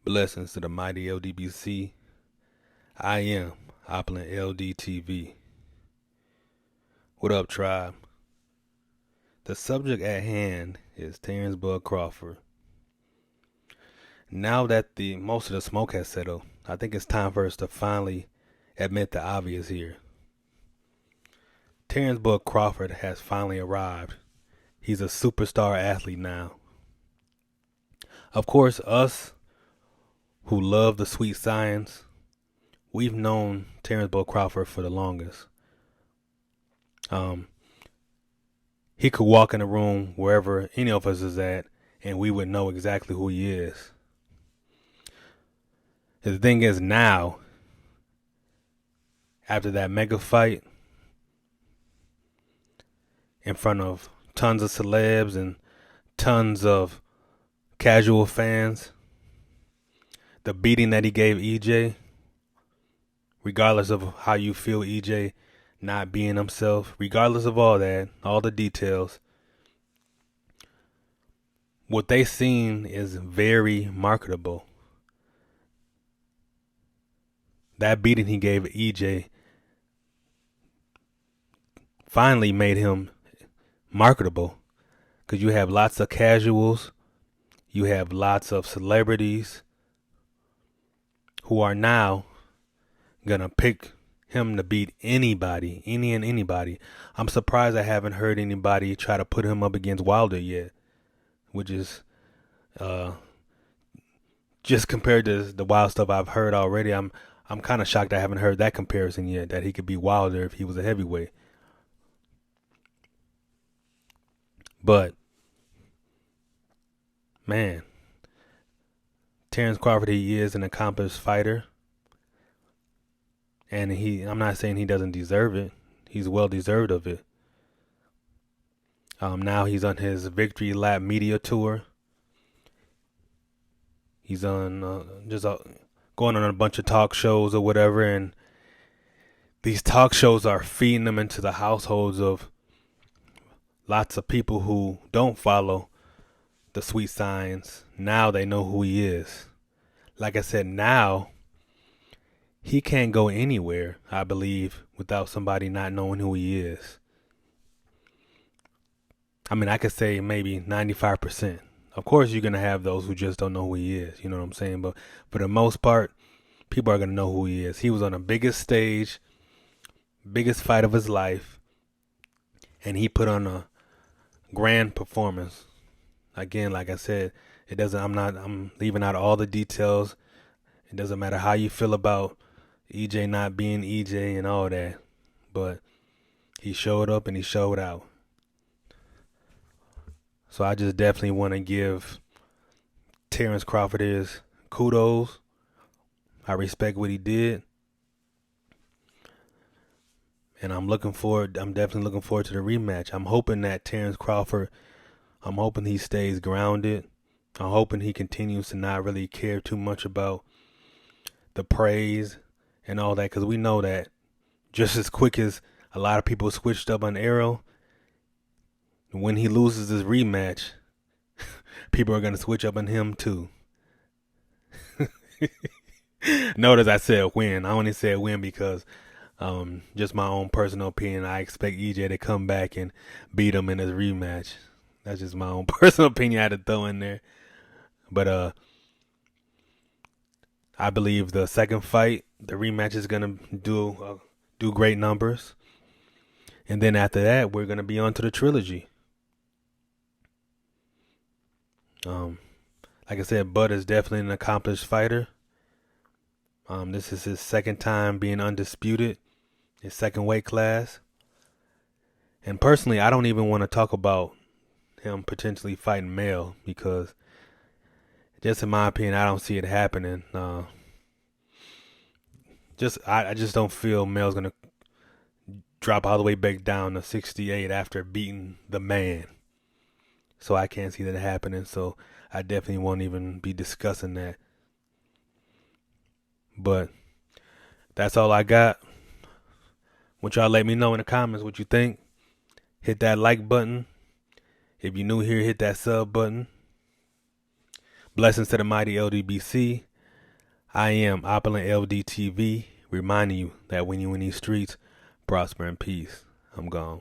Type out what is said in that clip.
Blessings to the mighty LDBC. I am Opulent LDTV. What up, tribe? The subject at hand is Terrence Bud Crawford. Now that the most of the smoke has settled, I think it's time for us to finally admit the obvious here. Terrence Bud Crawford has finally arrived. He's a superstar athlete now. Of course, us who love the sweet science, we've known Terrence Bud Crawford for the longest. He could walk in a room wherever any of us is at, and we would know exactly who he is. The thing is now, after that mega fight, in front of tons of celebs and tons of casual fans, the beating that he gave EJ, regardless of how you feel EJ not being himself, regardless of all that, all the details, what they seen is very marketable. That beating he gave EJ finally made him marketable, because you have lots of casuals, you have lots of celebrities who are now gonna pick him to beat anybody, any and anybody. I'm surprised I haven't heard anybody try to put him up against Wilder yet, which is just compared to the wild stuff I've heard already. I'm kind of shocked I haven't heard that comparison yet, that he could beat Wilder if he was a heavyweight. But man, Terrence Crawford, he is an accomplished fighter. And I'm not saying he doesn't deserve it. He's well deserved of it. Now he's on his Victory Lap media tour. He's on going on a bunch of talk shows or whatever, and these talk shows are feeding them into the households of lots of people who don't follow the sweet science. Now they know who he is. Like I said, now he can't go anywhere, I believe, without somebody not knowing who he is. I mean, I could say maybe 95%. Of course, you're going to have those who just don't know who he is. You know what I'm saying? But for the most part, people are going to know who he is. He was on the biggest stage, biggest fight of his life, and he put on a grand performance. Again, like I said, I'm leaving out all the details. It doesn't matter how you feel about EJ not being EJ and all that, but he showed up and he showed out. So I just definitely want to give Terrence Crawford his kudos. I respect what he did, and I'm definitely looking forward to the rematch. I'm hoping that Terrence Crawford, I'm hoping he stays grounded. I'm hoping he continues to not really care too much about the praise and all that, because we know that just as quick as a lot of people switched up on Arrow, when he loses this rematch, people are going to switch up on him too. Notice I said win. I only said win because just my own personal opinion. I expect EJ to come back and beat him in his rematch. That's just my own personal opinion I had to throw in there. But I believe the second fight, the rematch, is gonna do great numbers, and then after that, we're gonna be on to the trilogy. Like I said, Bud is definitely an accomplished fighter. This is his second time being undisputed, his second weight class, and personally, I don't even want to talk about him potentially fighting Mel, because just in my opinion, I don't see it happening. I just don't feel Mel's gonna drop all the way back down to 68 after beating the man. So I can't see that happening. So I definitely won't even be discussing that. But that's all I got. Want y'all let me know in the comments what you think. Hit that like button. If you're new here, hit that sub button. Blessings to the mighty LDBC. I am Opulent LDTV, reminding you that when you in these streets, prosper in peace. I'm gone.